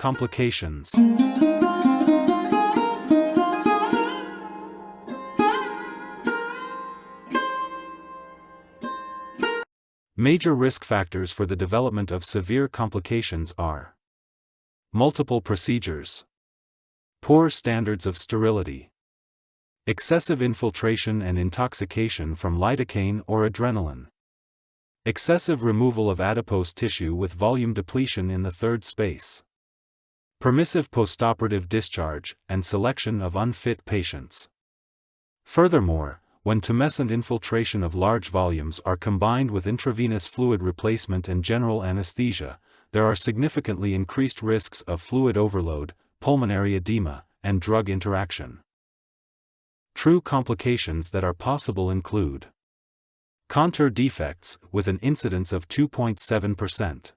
Complications. Major risk factors for the development of severe complications are multiple procedures, poor standards of sterility, excessive infiltration and intoxication from lidocaine or adrenaline, excessive removal of adipose tissue with volume depletion in the third space, permissive postoperative discharge and selection of unfit patients. Furthermore, when tumescent infiltration of large volumes are combined with intravenous fluid replacement and general anesthesia, there are significantly increased risks of fluid overload, pulmonary edema, and drug interaction. True complications that are possible include contour defects with an incidence of 2.7%,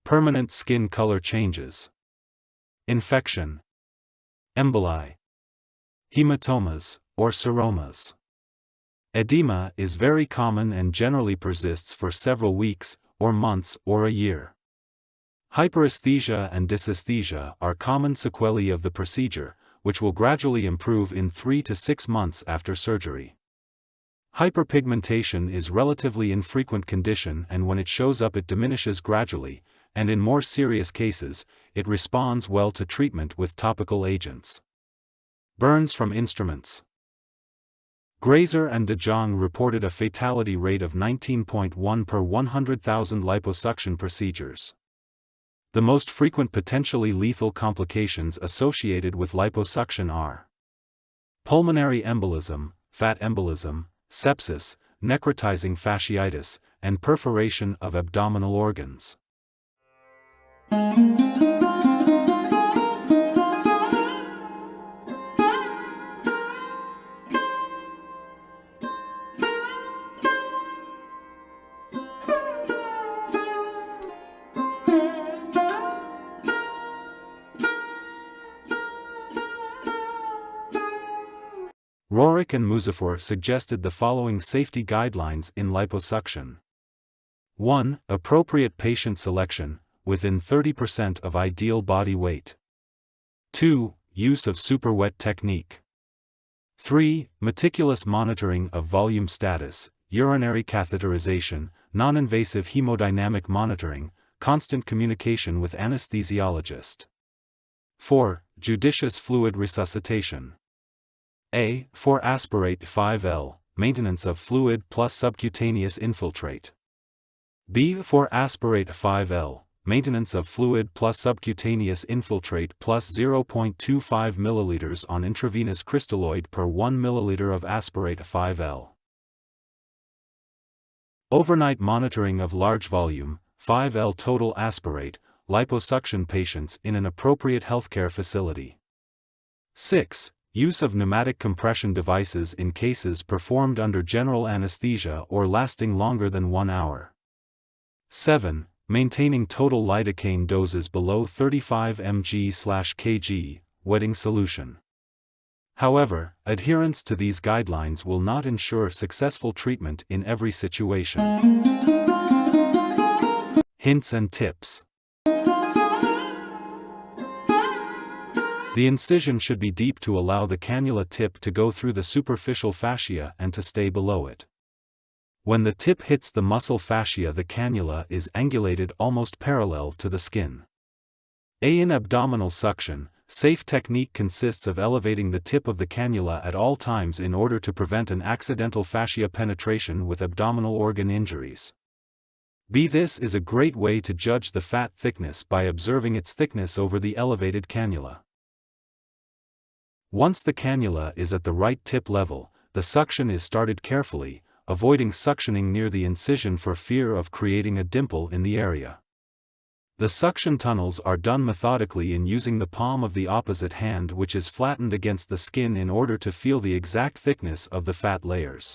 permanent skin color changes, infection, emboli, hematomas, or seromas. Edema is very common and generally persists for several weeks, or months, or a year. Hyperesthesia and dysesthesia are common sequelae of the procedure, which will gradually improve in 3 to 6 months after surgery. Hyperpigmentation is relatively infrequent condition, and when it shows up it diminishes gradually, and in more serious cases, it responds well to treatment with topical agents. Burns from instruments. Grazer and de Jong reported a fatality rate of 19.1 per 100,000 liposuction procedures. The most frequent potentially lethal complications associated with liposuction are pulmonary embolism, fat embolism, sepsis, necrotizing fasciitis, and perforation of abdominal organs. Rorik and Muzaffar suggested the following safety guidelines in liposuction. 1. Appropriate patient selection, within 30% of ideal body weight. 2. Use of super wet technique. 3. Meticulous monitoring of volume status, urinary catheterization, non-invasive hemodynamic monitoring, constant communication with anesthesiologist. 4. Judicious fluid resuscitation. A. 4. Aspirate 5L, maintenance of fluid plus subcutaneous infiltrate. B. 4. Aspirate 5L, maintenance of fluid plus subcutaneous infiltrate plus 0.25 ml on intravenous crystalloid per 1 ml of aspirate 5L. Overnight monitoring of large volume, 5L total aspirate, liposuction patients in an appropriate healthcare facility. 6. Use of pneumatic compression devices in cases performed under general anesthesia or lasting longer than 1 hour. 7. Maintaining total lidocaine doses below 35 mg/kg, wetting solution. However, adherence to these guidelines will not ensure successful treatment in every situation. Hints and tips. The incision should be deep to allow the cannula tip to go through the superficial fascia and to stay below it. When the tip hits the muscle fascia, the cannula is angulated almost parallel to the skin. In abdominal suction, safe technique consists of elevating the tip of the cannula at all times in order to prevent an accidental fascia penetration with abdominal organ injuries. This is a great way to judge the fat thickness by observing its thickness over the elevated cannula. Once the cannula is at the right tip level, the suction is started carefully, avoiding suctioning near the incision for fear of creating a dimple in the area. The suction tunnels are done methodically in using the palm of the opposite hand, which is flattened against the skin in order to feel the exact thickness of the fat layers.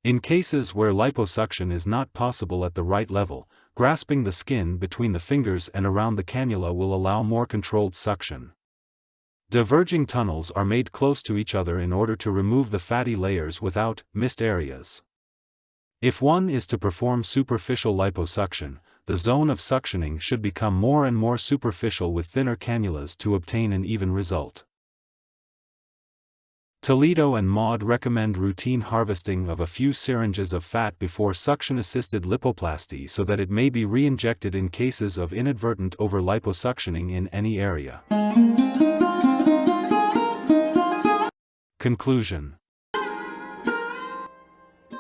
In cases where liposuction is not possible at the right level, grasping the skin between the fingers and around the cannula will allow more controlled suction. Diverging tunnels are made close to each other in order to remove the fatty layers without missed areas. If one is to perform superficial liposuction, the zone of suctioning should become more and more superficial with thinner cannulas to obtain an even result. Toledo and Maud recommend routine harvesting of a few syringes of fat before suction-assisted lipoplasty so that it may be re-injected in cases of inadvertent over-liposuctioning in any area. Conclusion.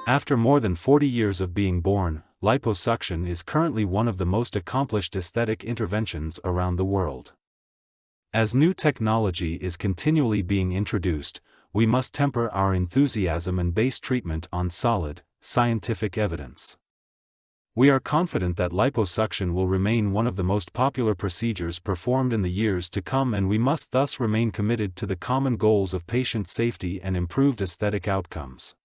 After more than 40 years of being born, liposuction is currently one of the most accomplished aesthetic interventions around the world. As new technology is continually being introduced, we must temper our enthusiasm and base treatment on solid, scientific evidence. We are confident that liposuction will remain one of the most popular procedures performed in the years to come, and we must thus remain committed to the common goals of patient safety and improved aesthetic outcomes.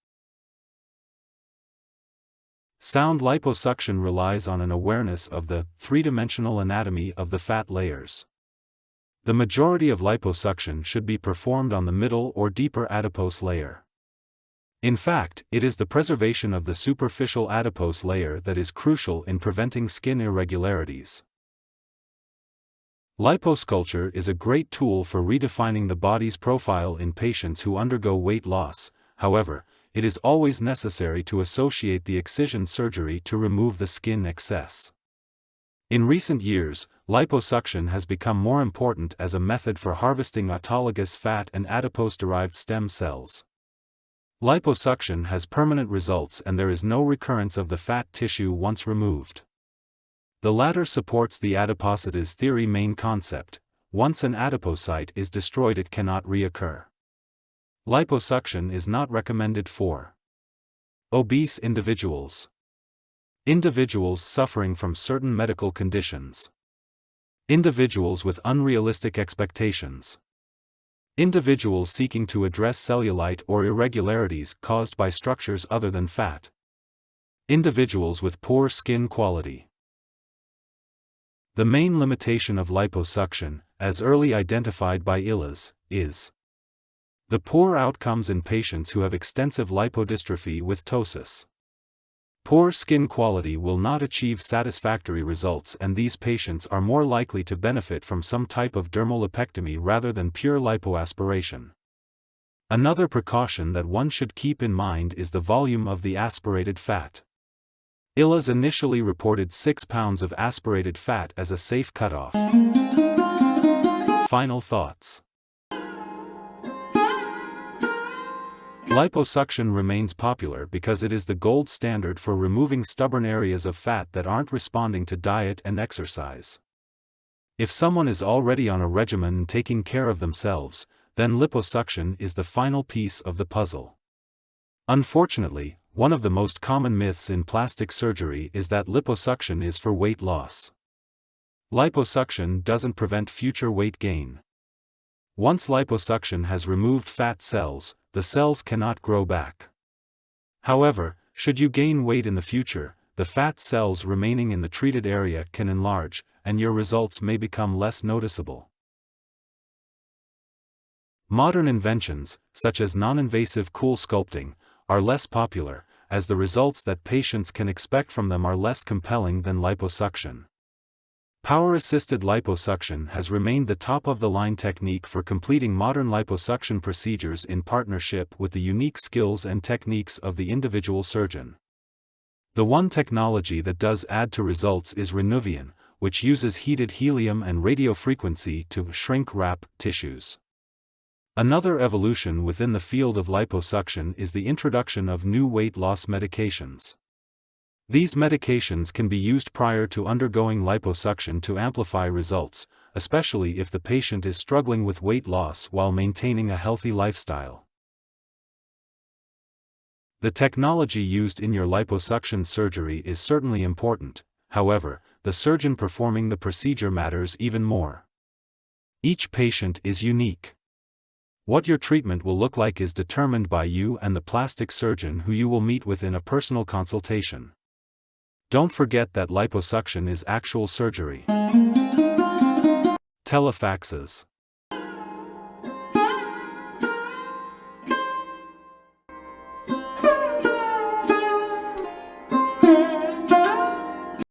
Sound liposuction relies on an awareness of the three-dimensional anatomy of the fat layers. The majority of liposuction should be performed on the middle or deeper adipose layer. In fact, it is the preservation of the superficial adipose layer that is crucial in preventing skin irregularities. Liposculpture is a great tool for redefining the body's profile in patients who undergo weight loss. However, it is always necessary to associate the excision surgery to remove the skin excess. In recent years, liposuction has become more important as a method for harvesting autologous fat and adipose-derived stem cells. Liposuction has permanent results and there is no recurrence of the fat tissue once removed. The latter supports the adiposity's theory main concept: once an adipocyte is destroyed it cannot reoccur. Liposuction is not recommended for obese individuals, individuals suffering from certain medical conditions, individuals with unrealistic expectations, individuals seeking to address cellulite or irregularities caused by structures other than fat, individuals with poor skin quality. The main limitation of liposuction, as early identified by ILAs, is the poor outcomes in patients who have extensive lipodystrophy with ptosis. Poor skin quality will not achieve satisfactory results, and these patients are more likely to benefit from some type of dermolipectomy rather than pure lipoaspiration. Another precaution that one should keep in mind is the volume of the aspirated fat. ILAs initially reported 6 pounds of aspirated fat as a safe cutoff. Final thoughts. Liposuction remains popular because it is the gold standard for removing stubborn areas of fat that aren't responding to diet and exercise. If someone is already on a regimen and taking care of themselves, then liposuction is the final piece of the puzzle. Unfortunately, one of the most common myths in plastic surgery is that liposuction is for weight loss. Liposuction doesn't prevent future weight gain. Once liposuction has removed fat cells, the cells cannot grow back. However, should you gain weight in the future, the fat cells remaining in the treated area can enlarge, and your results may become less noticeable. Modern inventions, such as non-invasive cool sculpting, are less popular, as the results that patients can expect from them are less compelling than liposuction. Power-assisted liposuction has remained the top-of-the-line technique for completing modern liposuction procedures in partnership with the unique skills and techniques of the individual surgeon. The one technology that does add to results is Renuvian, which uses heated helium and radiofrequency to shrink-wrap tissues. Another evolution within the field of liposuction is the introduction of new weight loss medications. These medications can be used prior to undergoing liposuction to amplify results, especially if the patient is struggling with weight loss while maintaining a healthy lifestyle. The technology used in your liposuction surgery is certainly important, however, the surgeon performing the procedure matters even more. Each patient is unique. What your treatment will look like is determined by you and the plastic surgeon who you will meet with in a personal consultation. Don't forget that liposuction is actual surgery. Telefaxes.